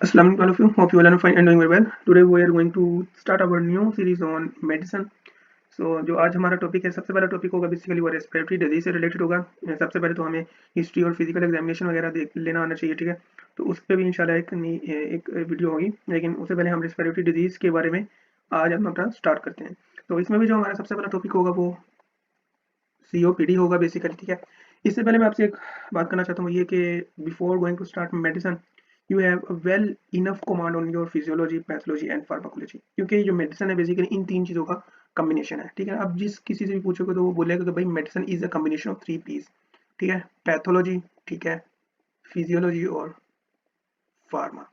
Assalamu alaikum all of you. Hope you all are fine and doing very well. Today we are going to start our new series on medicine. जो आज हमारा topic है, सबसे पहला topic होगा basically वो respiratory disease से related होगा। सबसे पहले तो हमें हिस्ट्री और फिजिकल एग्जामिनेशन वगैरह देख लेना आना चाहिए, ठीक है। तो उस पर भी इंशाल्लाह एक वीडियो होगी, लेकिन उससे पहले हम रेस्पिरेटरी डिजीज के बारे में आज हम अपना स्टार्ट करते हैं। तो इसमें भी जो हमारा सबसे पहला टॉपिक होगा वो COPD होगा बेसिकली, ठीक है। इससे पहले मैं आपसे एक बात करना चाहता हूँ, ये कि before going to start medicine you have a well enough command on your physiology, pathology and pharmacology, क्योंकि ये जो मेडिसिन है बेसिकली इन तीन चीज़ों का कॉम्बिनेशन है, ठीक है। अब जिस किसी से भी पूछोगे तो वो बोलेगा कि भाई medicine is a combination of 3 piece, ठीक है। पैथोलॉजी, ठीक है, फिजियोलॉजी और फार्मा।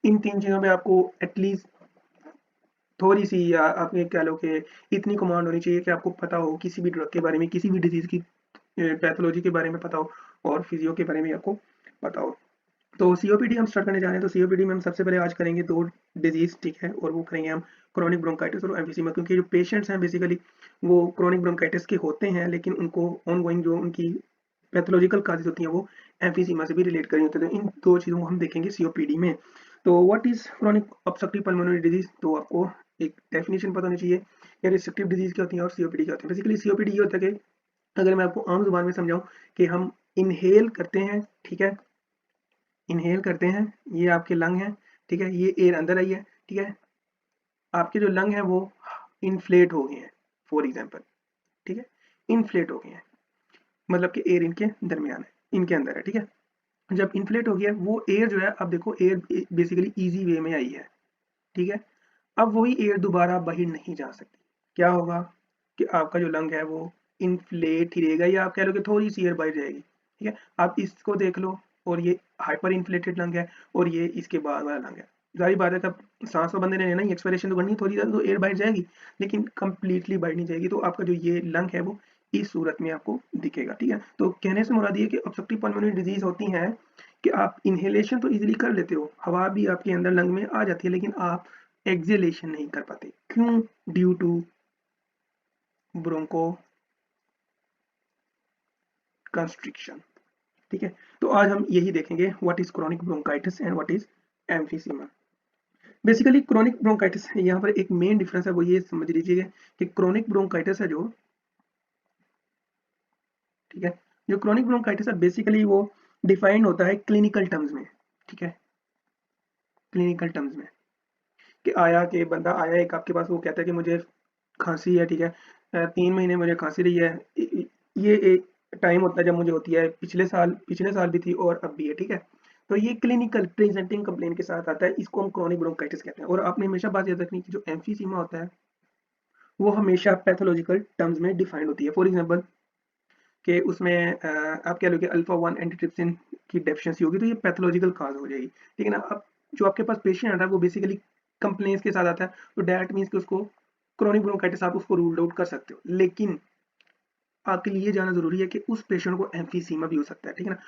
इन तीन चीज़ों में आपको एटलीस्ट थोड़ी सी या आप ये कह लो कि इतनी कमांड होनी चाहिए कि आपको पता हो किसी भी ड्रग के बारे में, किसी भी डिजीज की पैथोलॉजी के बारे में पता हो और फिजियो के बारे में आपको पता हो। तो सीओपीडी हम स्टार्ट करने जा रहे हैं। तो सीओपीडी में हम सबसे पहले आज करेंगे दो डिजीज, ठीक है, और वो करेंगे हम क्रोनिक ब्रोंकाइटिस और एम्फीसीमा, क्योंकि जो पेशेंट्स हैं बेसिकली वो क्रोनिक ब्रोंकाइटिस के होते हैं, लेकिन उनको ऑनगोइंग जो उनकी पैथोलॉजिकल काजेज होती हैं वो एम्फीसीमा से भी रिलेट करी होती है। तो इन दो चीज़ों को हम देखेंगे सीओपीडी में। तो what is chronic obstructive pulmonary disease, तो आपको एक डेफिनेशन पता होनी चाहिए या रिस्ट्रिक्टिव डिजीज क्या होती है और सीओपीडी क्या होती है। बेसिकली सीओपीडी ये होता है कि अगर मैं आपको आम जुबान में समझाऊं कि हम इनहेल करते हैं, ठीक है, इनहेल करते हैं, ये आपके लंग हैं, ठीक है, ये एयर अंदर आई है, ठीक है, आपके जो लंग हैं वो इन्फ्लेट हो गए हैं फॉर एग्जांपल, ठीक है, इन्फ्लेट हो गए हैं, मतलब कि एयर इनके दरमियान है, इनके अंदर है, ठीक है। जब इन्फ्लेट हो गया वो एयर जो है, अब देखो एयर बेसिकली इजी वे में आई है, ठीक है। अब वही एयर दोबारा बाहर नहीं जा सकती, क्या होगा कि आपका जो लंग है वो इन्फ्लेट ही रहेगा, या आप कह लो कि थोड़ी सी एयर बाहर जाएगी, ठीक है। आप इसको देख लो, और ये हाइपर इन्फ्लेटेड लंग है और ये इसके बाद वाला लंग है। जाहिर बात है, कब सांस तो बंदे ने लेना ही, एक्सपिरेशन तो करनी है, थोड़ी देर तो एयर बाहर जाएगी, लेकिन कंप्लीटली बाहर नहीं जाएगी। तो आपका जो ये लंग है वो इस सूरत में आपको दिखेगा, ठीक है। तो कहने से मुराद ये कि ऑब्स्ट्रक्टिव पल्मोनरी डिजीज होती हैं कि आप इनहेलेशन तो इजीली कर लेते हो, हवा भी आपके अंदर लंग में आ जाती है, लेकिन आप एक्सेलेशन नहीं कर पाते। क्यों? ड्यू टू ब्रोंको कंस्ट्रिक्शन, ठीक है। तो आज हम यही देखेंगे what is chronic bronchitis and what is emphysema. Basically chronic bronchitis, यहाँ पर एक मेन डिफरेंस है, वो ये समझ लीजिए कि क्रोनिक ब्रोंकाइटिस है जो, ठीक है, जो क्रोनिक ब्रोंकाइटिस है बेसिकली वो डिफाइंड होता है क्लिनिकल टर्म्स में, ठीक है, क्लिनिकल टर्म्स में, कि आया कि बंदा आया एक आपके पास, वो कहता है कि मुझे खांसी है, ठीक है, 3 महीने मुझे खांसी रही है, ये एक टाइम होता है जब मुझे होती है, पिछले साल भी थी और अब भी है, ठीक है। तो ये क्लिनिकल प्रेजेंटिंग कंप्लेन के साथ आता है, इसको हम क्रोनिक ब्रोंकाइटिस कहते हैं। और आपने हमेशा बात याद रखनी कि जो एम्फीसीमा होता है वो हमेशा पैथोलॉजिकल टर्म्स में डिफाइंड होती है। फॉर एग्जांपल कि उसमें आप कह लो कि अल्फा 1 एंटीट्रिप्सिन की डेफिशिएंसी होगी, तो ये पैथोलॉजिकल काज हो जाएगी, ठीक है ना। अब जो आपके पास पेशेंट आता है वो बेसिकली कंप्लेंट्स के साथ आता है, तो दैट मीन्स कि उसको क्रोनिक ब्रोंकाइटिस आप उसको रूल आउट कर सकते हो, लेकिन आपके लिए ये जानना जरूरी है कि उस पेशेंट को एम्फीसीमा भी हो सकता है, ठीक है ना।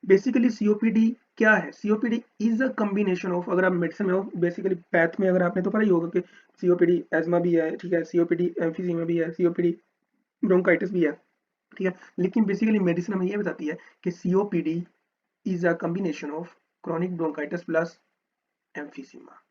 बेसिकली सीओपीडी क्या है? COPD is a combination of, अगर आप मेडिसिन में हो बेसिकली पैथ में, अगर आपने तो पता ही होगा कि सीओपीडी एजमा भी है, ठीक है, सीओपीडी एम्फीसीमा भी है, सीओपीडी ब्रोंकाइटिस भी है, ठीक है। लेकिन बेसिकली मेडिसिन हमें ये बताती है कि COPD is a combination of chronic bronchitis plus emphysema,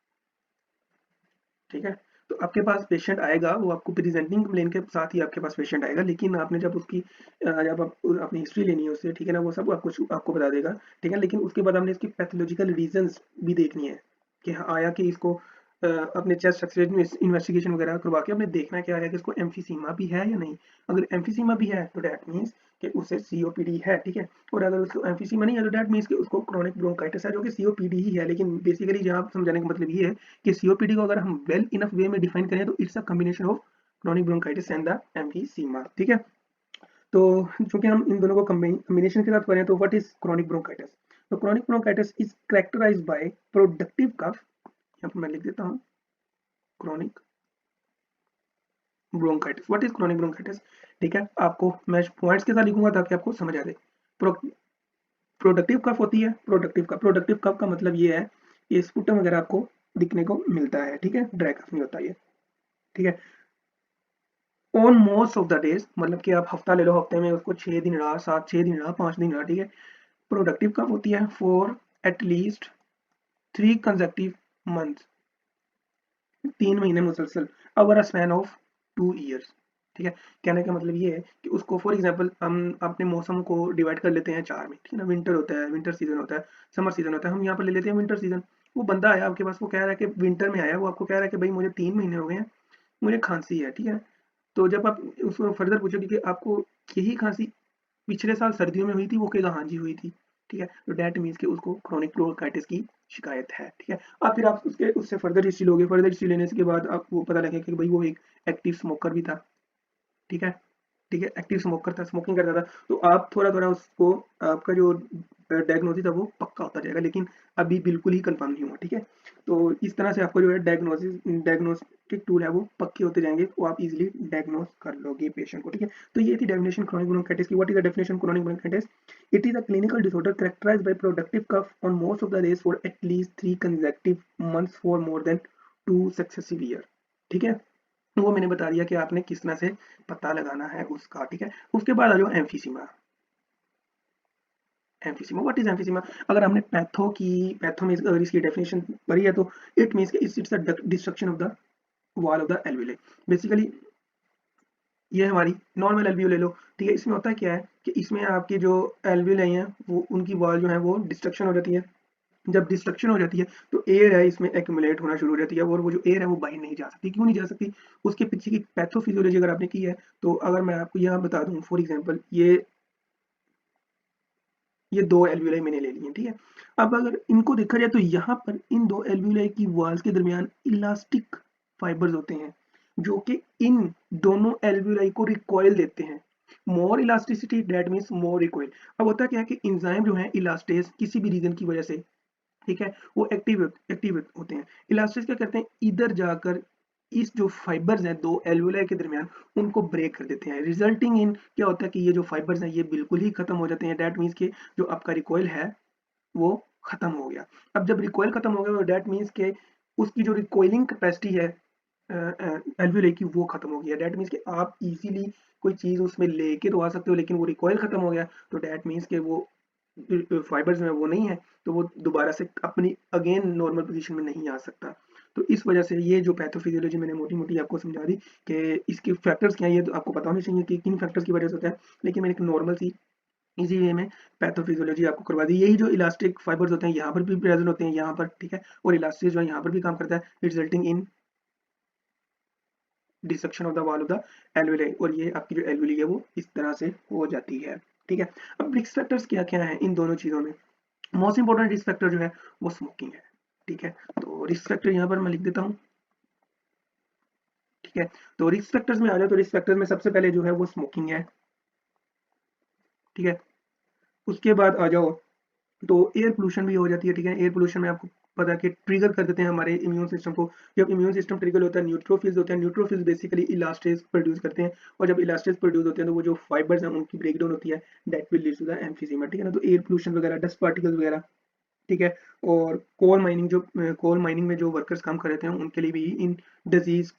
ठीक है। तो आपके पास पेशेंट आएगा, वो आपको प्रेजेंटिंग कंप्लेन के साथ ही आपके पास पेशेंट आएगा, लेकिन आपने जब उसकी जब आप अपनी हिस्ट्री लेनी है उससे, ठीक है ना, वो सब आपको बता देगा, ठीक है। लेकिन उसके बाद हमने इसकी पैथोलॉजिकल रीजंस भी देखनी है कि हाँ, आया कि इसको अपने चेस्ट एक्सरे में इन्वेस्टिगेशन वगैरह करवा के हमने देखना क्या है कि इसको एम्फीसीमा भी है या नहीं। अगर एम्फीसीमा भी है तो दैट मीन्स कि उसे सीओपीडी है, ठीक है। और अगर उसको एम्फीसीमा नहीं है तो दैट मीन्स कि उसको क्रोनिक ब्रोंकाइटिस है, जो कि सीओपीडी ही है। लेकिन बेसिकली जहाँ समझाने का मतलब ये है कि सीओपीडी को अगर हम वेल इनफ वे में डिफाइन करें तो it's a combination of chronic bronchitis and the emphysema, ठीक है। तो चूंकि हम इन दोनों को कॉम्बिनेशन के साथ करें तो व्हाट इज क्रोनिक ब्रोंकाइटिस। तो chronic bronchitis is characterised by productive cough, यहाँ पर मैं लिख देता हूँ chronic bronchitis. What is chronic bronchitis, ठीक है, आपको मैं पॉइंट्स के साथ लिखूंगा ताकि आपको समझ आ जाए। प्रोडक्टिव कफ होती है, प्रोडक्टिव कफ का मतलब ये है कि स्पुटम वगैरह आपको दिखने को मिलता है, ठीक है, ड्राई कफ नहीं होता ये, ठीक है। On most of the days, मतलब कि आप हफ्ता ले लो, हफ्ते में उसको 6 दिन रहा, 7 6 दिन रहा, 5 दिन रहा, ठीक है। प्रोडक्टिव कब होती है? फॉर एटलीस्ट 3 कंसेक्टिव मंथ्स, 3 महीने मुसलसल, over a span of 2 years. ठीक है, कहने का मतलब ये है कि उसको फॉर एग्जांपल हम अपने मौसम को डिवाइड कर लेते हैं 4 में, ठीक है ना। विंटर होता है, विंटर सीजन होता है, समर सीजन होता है, हम यहाँ पर ले लेते हैं विंटर सीजन। वो बंदा आया आपके पास, वो कह रहा है कि विंटर में आया, वो आपको कह रहा है कि भाई मुझे 3 महीने हो गए हैं, मुझे खांसी है, ठीक है। तो जब आप उसको फर्दर पूछोगे कि आपको यही खांसी पिछले साल सर्दियों में हुई थी, वो कहेगा हाँ जी हुई थी, ठीक है। तो डेट मीन्स कि उसको क्रोनिक ब्रोंकाइटिस की शिकायत है, ठीक है। अब फिर आप उसके उससे फर्दर हिस्ट्री लोगे, फर्दर हिस्ट्री लेने के बाद आपको पता लगेगा कि भाई वो एक एक्टिव स्मोकर भी था, ठीक है। ठीक है, एक्टिव स्मोकर था, स्मोकिंग करता था। तो आप थोड़ा-थोड़ा उसको, आपका जो डायग्नोसिस है वो पक्का होता जाएगा, लेकिन अभी बिल्कुल ही कंफर्म नहीं हुआ, ठीक है। तो इस तरह से आपको जो है डायग्नोस्टिक टूल है वो पक्के होते जाएंगे, तो आप इजीली डायग्नोस कर लोगे पेशेंट को, ठीक है। तो ये थी डेफिनेशन क्रोनिक ब्रोंकाइटिस की। What is the definition chronic bronchitis? It is a clinical disorder characterised by productive cough on most of the days for at least 3 consecutive months for more than 2 successive year, ठीक है। तो वो मैंने बता दिया कि आपने किस तरह से पता लगाना है उसका, ठीक है। उसके बाद आ जाओ emphysema. Emphysema, what is emphysema? अगर हमने पैथो में अगर इसकी डेफिनेशन पढ़ी है तो इट मींस कि it's a destruction of the wall of the alveoli. Basically ये हमारी नॉर्मल एल्वियोले लो, ठीक है। इसमें होता क्या है कि इसमें आपकी जो एल्वियोलाई हैं वो उनकी वॉल जो है वो डिस्ट्रक्शन हो जाती है। जब डिस्ट्रक्शन हो जाती है तो एयर है इसमें एक्यूमुलेट होना शुरू हो जाती है, और वो जो एयर है वो बाहर नहीं जा सकती। क्यों नहीं जा सकती? उसके पीछे की पैथोफिजियोलॉजी अगर आपने की है, तो अगर मैं आपको यहाँ बता दूं फॉर एग्जांपल, ये 2 एल्वियोलाई मैंने ले ली हैं, ठीक है। अब अगर इनको देखा जाए तो यहाँ पर इन 2 एल्वियोलाई की वॉल्स के दरमियान इलास्टिक फाइबर्स होते हैं, जो कि इन दोनों एल्वियोलाई को रिकॉइल देते हैं। More elasticity that means more recoil. अब होता क्या है कि एंजाइम जो है इलास्टेज किसी भी रीजन की वजह से, ठीक है, वो एक्टिव होते हैं। इलास्टिस क्या करते हैं, इधर जाकर इस जो फाइबर्स हैं 2 एल्वियोलाई के दरमियान, उनको ब्रेक कर देते हैं। रिजल्टिंग इन क्या होता है कि ये जो फाइबर्स हैं ये बिल्कुल ही खत्म हो जाते हैं। दैट मीन्स कि जो आपका रिकॉइल है वो खत्म हो गया। अब जब रिकॉइल खत्म हो गया, दैट मीन्स के उसकी जो रिकॉइलिंग कैपेसिटी है एल्वियोलाई की, वो खत्म हो गया। दैट मीन्स कि आप इजीली कोई चीज उसमें लेके तो आ सकते हो, लेकिन वो रिकॉइल खत्म हो गया, तो दैट मीन्स के वो फाइबर्स में वो नहीं है, तो वो दोबारा से अपनी अगेन नॉर्मल पोजीशन में नहीं आ सकता। तो इस वजह से ये जो पैथोफिजियोलॉजी मैंने मोटी मोटी आपको समझा दी कि इसके फैक्टर्स क्या है, ये तो आपको पता होना चाहिए कि किन फैक्टर्स की वजह से होता है, लेकिन मैंने एक नॉर्मल सी इजी वे में पैथोफिजियोलॉजी आपको करवा दी। यही जो इलास्टिक फाइबर्स होते हैं यहाँ पर भी प्रेजेंट होते हैं यहाँ पर, ठीक है, और इलास्टिक जो है यहाँ पर भी काम करता है, resulting in dissection of the wall of the alveoli, और ये आपकी जो एल्वियोलाई है वो इस तरह से हो जाती है, ठीक है। अब रिस्क फैक्टर्स क्या क्या है इन दोनों चीजों में? मोस्ट इंपॉर्टेंट रिस्क फैक्टर जो है वो स्मोकिंग है, ठीक है। तो रिस्क फैक्टर यहाँ पर मैं लिख देता हूँ, ठीक है। तो रिस्क फैक्टर्स में आ जाए तो रिस्क फैक्टर्स में सबसे पहले जो है वो स्मोकिंग है, ठीक है। उसके बाद आ जाओ तो एयर पोल्यूशन भी हो जाती है, ठीक है। एयर पोल्यूशन में आपको पता है कि ट्रिगर कर देते हैं हमारे इम्यून सिस्टम को। जब इम्यून सिस्टम ट्रिगर होता है, न्यूट्रोफिल्स होते हैं, न्यूट्रोफिल्स बेसिकली इलास्टेज प्रोड्यूस करते हैं, और जब इलास्टेज प्रोड्यूस होते हैं तो वो जो फाइबर्स हैं उनकी ब्रेकडाउन होती है, that will lead to the emphysema, ठीक है ना। तो एयर पोल्यूशन वगैरह, डस्ट पार्टिकल्स वगैरह, ठीक है। और कोल माइनिंग में जो वर्कर्स काम कर रहे थे उनके लिए भी इन डिजीज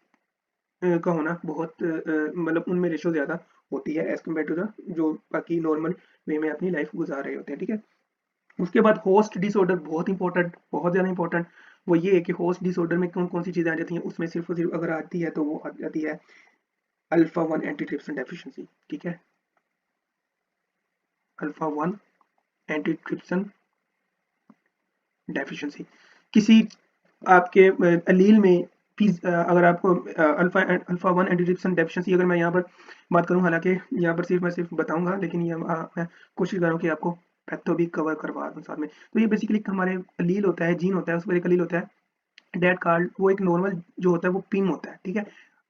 का होना बहुत मतलब उनमें रेशो ज़्यादा होती है एज कम्पेयर टू द जो बाकी नॉर्मल वे में अपनी लाइफ गुजार रहे होते हैं, ठीक है। उसके बाद होस्ट डिसऑर्डर, बहुत इंपॉर्टेंट, बहुत ज़्यादा इंपॉर्टेंट। वो ये है कि होस्ट डिसऑर्डर में कौन कौन सी चीज़ें आ जाती हैं, उसमें सिर्फ और सिर्फ अगर आती है तो वो आ जाती है अल्फा 1 एंटीट्रिप्सिन डेफिशिएंसी, ठीक है। अल्फा 1 एंटीट्रिप्सिन डेफिशिएंसी किसी आपके एलील में अगर आपको अल्फा 1 एंटीट्रिप्सिन डेफिशिएंसी अगर मैं यहाँ पर बात करूँ, हालांकि यहाँ पर सिर्फ मैं सिर्फ बताऊंगा, लेकिन ये मैं कोशिश कर रहा हूँ कि आपको पैथो भी कवर करवा दूँ साथ में। तो ये बेसिकली हमारे एलील होता है, जीन होता है, उस पर एक एलील होता है डेट कार्ड, वो एक नॉर्मल जो होता है वो पिम होता है, ठीक है।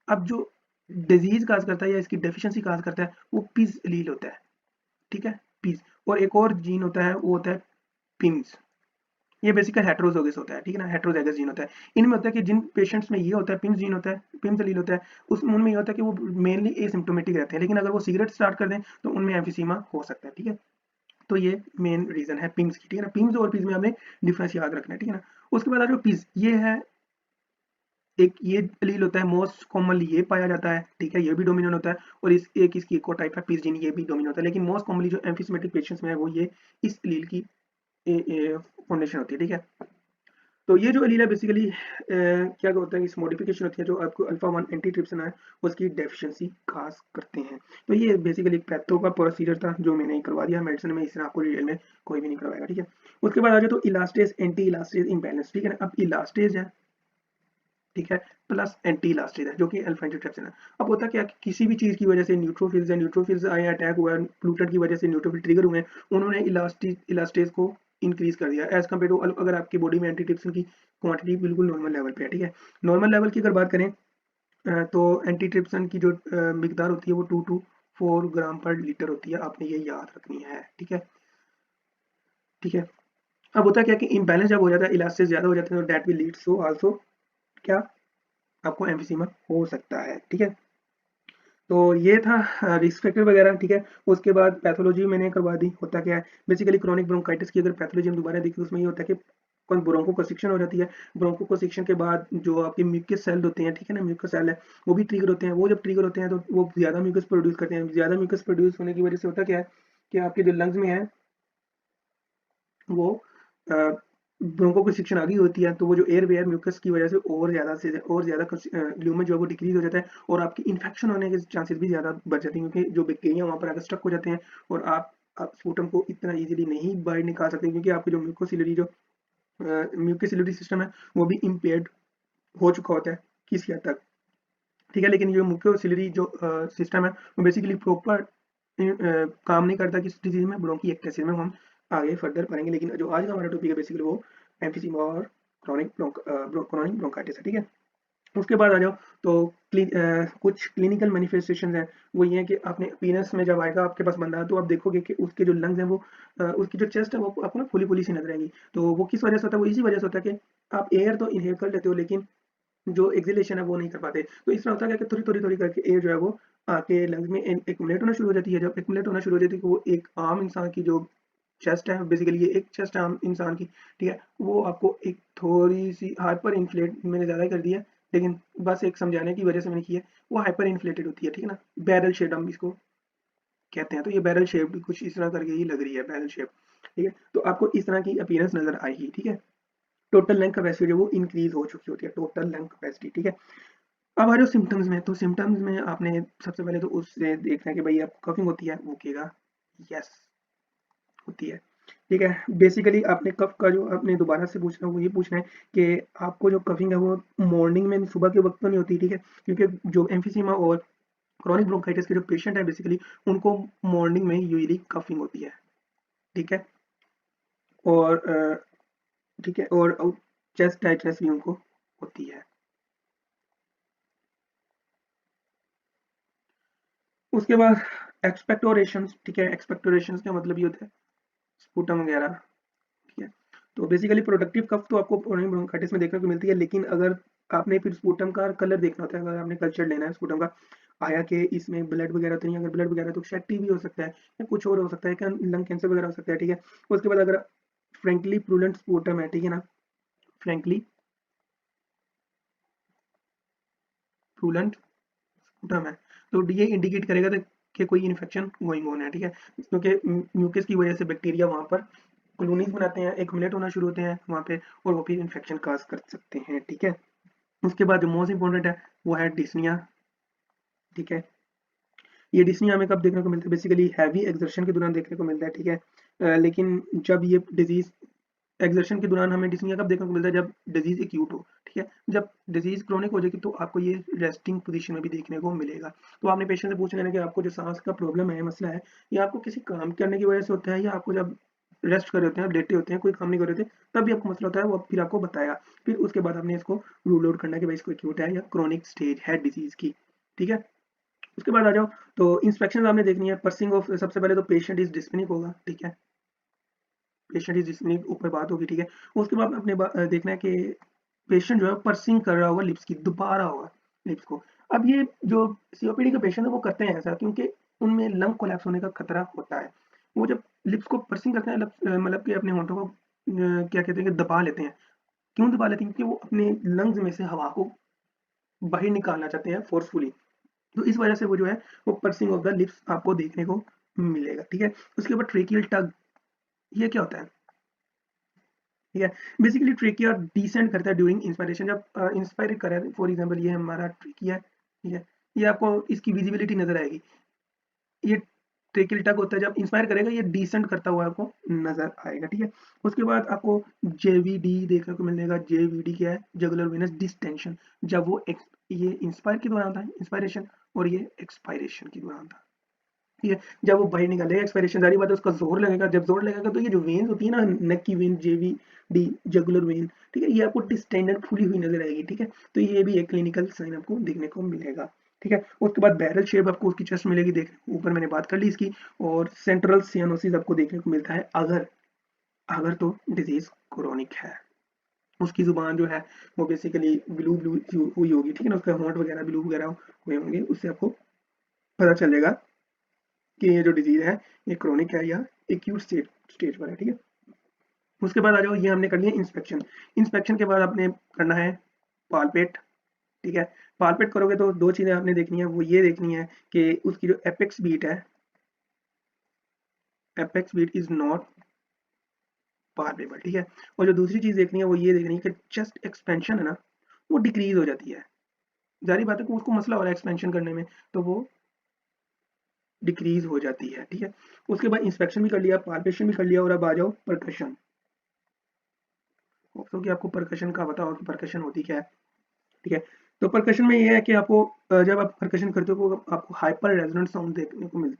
अब जो डिजीज काज करता है या इसकी डेफिशिएंसी काज करता है वो पिज एलील होता है, ठीक है, पिज। और एक और जीन होता है वो होता है पिम्स। ये बेसिकली हेटेरोज़ाइगस होता है, ठीक है ना, हेटेरोज़ाइगस जीन होता है। इनमें होता है कि जिन पेशेंट्स में ये होता है, पिम्स जीन होता है, पिम्स एलील होता है, उसमें उनमें ये होता है कि वो मेनली एसिम्प्टोमेटिक रहते हैं, लेकिन अगर वो सिगरेट स्टार्ट कर दें तो उनमें एम्फीसीमा हो सकता है, ठीक है। तो ये मेन रीजन है पिम्स की, ठीक है ना। पिम्स और पिज में हमें डिफरेंस याद रखना है, ठीक है ना। उसके बाद जो पिज ये है, एक ये एलील होता है, मोस्ट कॉमनली ये पाया जाता है, ठीक है, ये भी डोमिनेंट होता है। और इस एक इसकी एक और टाइप है पिज जीन, ये भी डोमिनेंट होता है, लेकिन मोस्ट कॉमनली जो एम्फीसेमेटिक पेशेंट्स में है वो ये इस एलील की फाउंडेशन होती है, ठीक है। तो ये जो एलील है बेसिकली क्या होता है, इस मॉडिफिकेशन होती है जो आपको अल्फा 1 एंटीट्रिप्सिन है उसकी डेफिशिएंसी काज करते हैं। तो ये बेसिकली एक पैथो का प्रोसीजर था जो मैंने करवा दिया मेडिसिन में, इससे आपको डिटेल में कोई भी नहीं करवाएगा, ठीक है। उसके बाद आ जाए तो इलास्टेज एंटी इलास्टेज इम्बैलेंस, ठीक है ना। अब इलास्टेज है, ठीक है, प्लस एंटी इलास्टेज है जो कि अल्फा एंटीट्रिप्सिन है। अब होता क्या है कि किसी भी चीज की वजह से न्यूट्रोफिल्स है, न्यूट्रोफिल्स आए, अटैक हुआ है, प्लूटन की वजह से न्यूट्रोफिल ट्रिगर हुए, उन्होंने इलास्टेज को इंक्रीज कर दिया एज कम्पेयर टू अगर आपकी बॉडी में एंटीट्रिप्सिन की क्वांटिटी बिल्कुल नॉर्मल लेवल पे है, ठीक है। नॉर्मल लेवल की अगर बात करें तो एंटीट्रिप्सिन की जो मिकदार होती है वो 2 to 4 ग्राम पर लीटर होती है, आपने ये याद रखनी है, ठीक है, ठीक है। अब होता क्या है कि इम्बैलेंस जब हो जाता है, इलास्टिस ज्यादा हो जाता है, तो that will leads to also क्या, आपको एम्फीसीमा हो सकता है, ठीक है। तो ये था रिस्क फैक्टर वगैरह, ठीक है। उसके बाद पैथोलॉजी मैंने करवा दी। होता क्या है बेसिकली क्रोनिक ब्रोंकाइटिस की अगर पैथोलॉजी हम दोबारा देखी तो उसमें ये होता है कि ब्रोंको कंस्ट्रिक्शन हो जाती है। ब्रोंको कंस्ट्रिक्शन के बाद जो आपके म्यूकस सेल होते हैं, ठीक है ना, म्यूकस सेल है वो भी ट्रिगर होते हैं। वो जब ट्रिगर होते हैं तो वो ज्यादा म्यूकस प्रोड्यूस करते हैं। ज्यादा म्यूकस प्रोड्यूस होने की वजह से होता क्या है कि आपके जो लंग्स में है वो ब्रोंको कंस्ट्रिक्शन आ गई होती है, तो वो जो एयर वेयर म्यूकस की वजह से और ज्यादा ल्यूमन जो है वो डिक्रीज हो जाता है और आपकी इन्फेक्शन होने के चांसेस भी ज्यादा बढ़ जाते हैं, क्योंकि जो बैक्टीरिया वहां पर आकर स्टक हो जाते हैं और आप स्पूटम को इतना इजीली नहीं बाहर निकाल सकते, क्योंकि आपके जो म्यूकोसिलरी सिस्टम है वो भी इम्पेयर्ड हो चुका होता है किसी हद तक, ठीक है। लेकिन जो म्यूकोसिलरी जो सिस्टम है वो बेसिकली प्रॉपर काम नहीं करता किस डिजीज में, ब्रोंकिएक्टेसिस में। हम आगे फर्दर पढ़ेंगे, लेकिन जो आज का हमारा टॉपिक है बेसिकली वो एम्फीसीमा और क्रॉनिक ब्रोंकाइटिस है, ठीक है। उसके बाद आ जाओ तो कुछ क्लिनिकल मैनिफेस्टेशन है। वो ये है कि आपने अपीयरेंस में जब आएगा आपके पास बंदा तो आप देखोगे कि उसके जो लंग्स हैं वो उसकी जो चेस्ट है वो आपको ना फुली फुली सी नजर आएगी। तो वो किस वजह से होता है, वो इसी वजह से होता है कि आप एयर तो इनहेल कर लेते हो लेकिन जो एक्सहेलेशन है वो नहीं कर पाते। तो इस तरह होता है कि थोड़ी-थोड़ी करके एयर जो है वो आपके लंग्स में एक्युमुलेट होना शुरू हो जाती है। जब एक्युमुलेट होना शुरू हो जाती है तो वो एक आम इंसान की जो चेस्ट है, बेसिकली ये एक चेस्ट है आम इंसान की, ठीक है, वो आपको एक थोड़ी-सी हाइपर इन्फ्लेट, मैंने ज़्यादा कर दिया है, लेकिन बस एक समझाने की वजह से मैंने की है, वो हाइपर इन्फ्लेटेड होती है, ठीक है ना? बैरल शेप हम इसको कहते हैं, तो ये बैरल शेप भी कुछ इस तरह करके ही लग रही है, बैरल शेप, ठीक है? तो आपको इस तरह की अपीयरेंस नज़र आएगी, ठीक है? टोटल लंग कैपेसिटी जो वो इंक्रीज हो चुकी होती है, टोटल लंग कैपेसिटी, ठीक है। अब आ जाओ सिम्टम्स में, तो सिम्टम्स में आपने सबसे पहले तो उससे देखना है कि भाई आपको कफिंग होती है, वो कहेगा यस होती है, ठीक है। बेसिकली आपने कफ का जो आपने दोबारा से पूछना है वो ये पूछना है कि आपको जो कफिंग है वो मॉर्निंग में सुबह के वक्त तो नहीं होती, ठीक है, क्योंकि जो एम्फीसीमा और क्रॉनिक ब्रोंकाइटिस के जो पेशेंट है बेसिकली उनको मॉर्निंग में यूजली कफिंग होती है, ठीक है। और ठीक है, और चेस्ट टाइटनेस भी उनको होती है। उसके बाद एक्सपेक्टोरेशंस, ठीक है, एक्सपेक्टोरेशंस का मतलब ये होता है स्पुटम वगैरह, ठीक है। तो बेसिकली प्रोडक्टिव कफ तो आपको क्रोनिक ब्रोंकाइटिस में देखने को मिलती है, लेकिन अगर आपने फिर स्पुटम का कलर देखना होता है, अगर आपने कल्चर लेना है स्पुटम का, आया कि इसमें ब्लड वगैरह तो नहीं, अगर ब्लड वगैरह तो शेटी भी हो सकता है या कुछ और हो सकता है, क्या लंग कैंसर वगैरह हो सकता है, ठीक है। उसके बाद अगर फ्रेंकली प्रूलेंट स्पुटम है, ठीक है ना, फ्रेंकली प्रूलेंट स्पुटम है, तो ये इंडिकेट करेगा कि कोई इन्फेक्शन गोइंग ऑन है, ठीक है, क्योंकि म्यूकस की वजह से बैक्टीरिया वहां पर कॉलोनीज बनाते हैं, एक्युमुलेट होना शुरू होते हैं वहां पे और वो फिर इन्फेक्शन काज कर सकते हैं, ठीक है। उसके बाद जो मोस्ट इंपॉर्टेंट है वो है डिस्निया, ठीक है। ये डिस्नी हमें कब देखने को मिलता है, बेसिकली हैवी एक्सर्शन के दौरान देखने को मिलता है, ठीक है। लेकिन जब ये डिजीज एक्सर्शन के दौरान हमें डिस्निया कब देखने को मिलता है, जब डिजीज एक्यूट हो, ठीक है। जब डिजीज क्रोनिक हो जाएगी तो आपको ये रेस्टिंग पोजीशन में भी देखने को मिलेगा। तो आपने पेशेंट से पूछ लेना कि आपको जो सांस का प्रॉब्लम है, मसला है, ये आपको किसी काम करने की वजह से होता है या आपको जब रेस्ट कर रहे होते हैं, आप लेटे होते हैं, कोई काम नहीं कर रहे थे, तब भी आपको मसला होता है, वो फिर आपको बताएगा। फिर उसके बाद आपने इसको रूल आउट करना है कि भाई इसको एक्यूट है या क्रोनिक स्टेज है डिजीज की, ठीक है। उसके बाद आ जाओ तो इंस्पेक्शन आपने देखनी है। पर्सिंग ऑफ, सबसे पहले तो पेशेंट इज डिस्फिनिक होगा, ठीक है, पेशेंट इज डिस्फिनिक ऊपर बात होगी, ठीक है। उसके बाद आपने देखना है कि पेशेंट जो है पर्सिंग कर रहा होगा, लिप्स की दबा रहा होगा लिप्स को। अब ये जो सीओपीडी के पेशेंट है वो करते हैं ऐसा क्योंकि उनमें लंग कोलैप्स होने का खतरा होता है। वो जब लिप्स को पर्सिंग करते हैं, मतलब कि अपने होंठों को क्या कहते हैं कि दबा लेते हैं। क्यों दबा लेते हैं? क्योंकि वो अपने लंग्स में से हवा को बाहर निकालना चाहते हैं फोर्सफुली। तो इस वजह से वो जो है वो पर्सिंग ऑफ द लिप्स आपको देखने को मिलेगा, ठीक है। उसके बाद ट्रेकियल टग, ये क्या होता है? ठीक है। बेसिकली ट्रेकिया डिसेंड करता है ड्यूरिंग इंस्पायरेशन, जब इंस्पायर करे, फॉर एग्जांपल ये हमारा ट्रेकिया है, ठीक है, ये आपको इसकी विजिबिलिटी नजर आएगी। ये ट्रेकियल टग होता है, जब इंस्पायर करेगा ये डिसेंड करता हुआ आपको नजर आएगा, ठीक है। उसके बाद आपको जेवीडी देखने को मिलेगा। जेवीडी क्या है? जगुलर वेनस डिस्टेंशन, जब वो ये इंस्पायर के दौरान था, इंस्पायरेशन, और ये एक्सपायरेशन के दौरान था, ठीक है। जब वो बाहर निकालेगा एक्सपायरेशन, सारी बात है, उसका जोर लगेगा, जब जोर लगेगा तो ये जो वेन्स होती है ना, नेक की वेन, जेवी डी जगुलर वेन, ठीक है, ये आपको डिस्टेंडेड फुली हुई नजर आएगी, ठीक है। तो ये भी एक क्लिनिकल साइन आपको देखने को मिलेगा, ठीक है। उसके बाद बैरल शेप आपको उसकी चेस्ट मिलेगी, देख ऊपर मैंने बात कर ली इसकी। और सेंट्रल सियानोसिस आपको देखने को मिलता है अगर अगर तो डिजीज क्रोनिक है। उसकी जुबान जो है वो बेसिकली ब्लू ब्लू हुई होगी, ठीक है ना, उसका होंठ वगैरह ब्लू वगैरह हुए होंगे, उससे आपको पता चलेगा कि ये जो डिजीज है ये क्रोनिक है या एक्यूट स्टेज पर है, ठीक है। उसके बाद आ जाओ, ये हमने कर लिया इंस्पेक्शन। इंस्पेक्शन के बाद आपने करना है पालपेट, ठीक है। पालपेट करोगे तो दो चीजें आपने देखनी है, वो ये देखनी है कि उसकी जो एपेक्स बीट है, apex beat is not palpable, ठीक है। और जो दूसरी चीज देखनी है वो ये देखनी है कि चेस्ट एक्सपेंशन है ना, वो डिक्रीज हो जाती है। जारी बात है कि उसको मसला हो रहा है एक्सपेंशन करने में, तो वो डिक्रीज हो जाती है, ठीक है। उसके बाद इंस्पेक्शन भी कर लिया, पालपेशन भी कर लिया, और अब आ जाओ परकशन। होप्स कि आपको परकशन का पता हो कि परकशन होती क्या है, ठीक है। तो परकशन में ये है कि आपको जब आप परकशन करते हो तो आपको हाइपर रेजोनेंट साउंड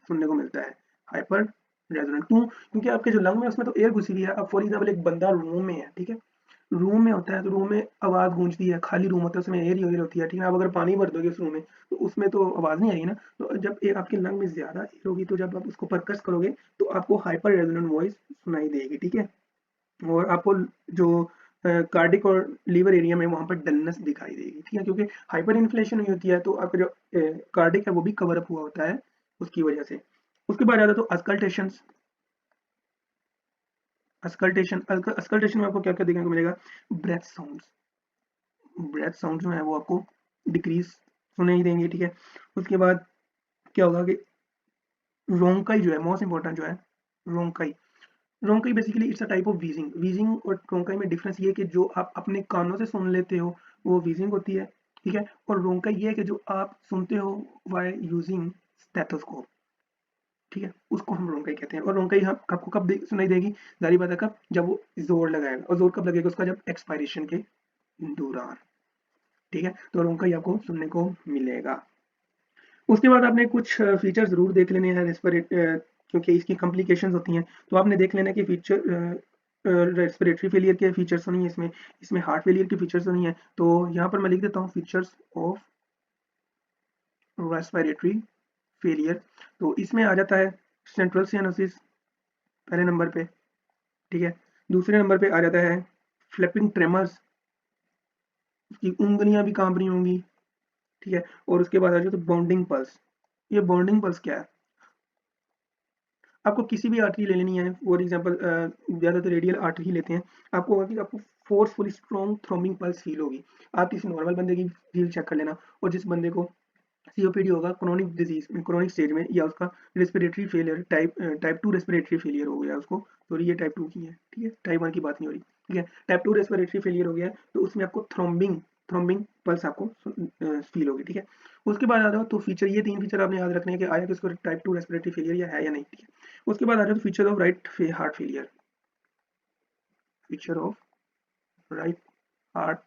सुनने को मिलता है। हाइपर रेजोनेंट क्यों? क्योंकि आपके जो लंग में उसमें तो एयर घुसी हुई है। अब फॉर एग्जाम्पल एक बंदा रूम में है, ठीक है, रूम में होता है तो रूम में आवाज गूंजती है, खाली रूम होता है उसमें एयर ही एयर होती है, ठीक है। अब अगर पानी भर दोगे उस रूम में तो उसमें तो आवाज नहीं आएगी ना। तो जब आपके लंग में ज्यादा एयर होगी तो जब आप उसको परकस करोगे तो आपको हाइपर रेजोनेंट वॉइस सुनाई देगी, ठीक है। और आपको जो कार्डिक और लीवर एरिया में वहां पर डलनेस दिखाई देगी, ठीक है, क्योंकि हाइपर इन्फ्लेशन हुई होती है तो आपका जो कार्डिक है वो भी कवर अप हुआ होता है उसकी वजह से। उसके बाद आता है तो अस्कल्टेशन। अस्कल्टेशन में आपको क्या क्या देखने को मिलेगा? Breath sounds. ब्रेथ साउंड जो है वो आपको डिक्रीज सुनाई देंगे, ठीक है। उसके बाद क्या होगा कि रोंकाई जो है मोस्ट इंपॉर्टेंट जो है, रोंकाई। रोंकाई basically it's a type of wheezing. Wheezing और रोंकाई में डिफरेंस ये है कि जो आप अपने कानों से सुन लेते हो वो वीजिंग होती है, ठीक है। और रोंकाई ये है कि जो आप सुनते हो वाई यूजिंग स्टेथोस्कोप, ठीक है, उसको हम रोंकाई कहते हैं। और रोंकाई हम आपको कब सुनाई देगी? जारी बात है कब? जब वो जोर लगाएगा। और जोर कब लगेगा उसका? जब एक्सपायरेशन के दौरान, ठीक है। तो रोंकाई आपको सुनने को मिलेगा। उसके बाद आपने कुछ फीचर जरूर देख लेने हैं क्योंकि इसकी कॉम्प्लिकेशंस होती हैं, तो आपने देख लेना कि फीचर रेस्पिरेटरी फेलियर के फीचर्स तो नहीं है इसमें, इसमें हार्ट फेलियर के फीचर्स तो नहीं है। तो यहाँ पर मैं लिख देता हूँ फीचर्स ऑफ रेस्पिरेटरी फेलियर। तो इसमें आ जाता है सेंट्रल सियानोसिस पहले नंबर पे, ठीक है। दूसरे नंबर पे आ जाता है फ्लैपिंग ट्रेमर्स, उसकी उंगलियां भी कांप रही होंगी, ठीक है। और उसके बाद आ जाए तो बाउंडिंग पल्स। ये बाउंडिंग पल्स क्या है? आपको किसी भी आर्टरी ले लेनी है, फॉर एग्जांपल ज़्यादातर रेडियल आर्टरी ही लेते हैं। आपको होगा कि आपको फोर्सफुली स्ट्रॉन्ग थ्रोम्बिंग पल्स फील होगी। आप किसी नॉर्मल बंदे की फील चेक कर लेना, और जिस बंदे को सीओपीडी होगा क्रोनिक डिजीज में, क्रोनिक स्टेज में, या उसका respiratory failure type 2 respiratory failure हो गया उसको, सॉरी ये टाइप 2 की है, ठीक है, टाइप 1 की बात नहीं हो रही, ठीक है। टाइप 2 रेस्पिरेटरी फेलियर हो गया तो उसमें आपको थ्रोम्बिंग थ्रोम्बिंग पल्स आपको फील होगी, ठीक है। उसके बाद आ जाओ तो फीचर, ये 3 फीचर आपने याद रखने हैं कि आया कि उसको टाइप 2 रेस्पिरेटरी फेलियर या है या नहीं, ठीक है। उसके बाद आ जाओ तो feature of right heart failure. Feature of right heart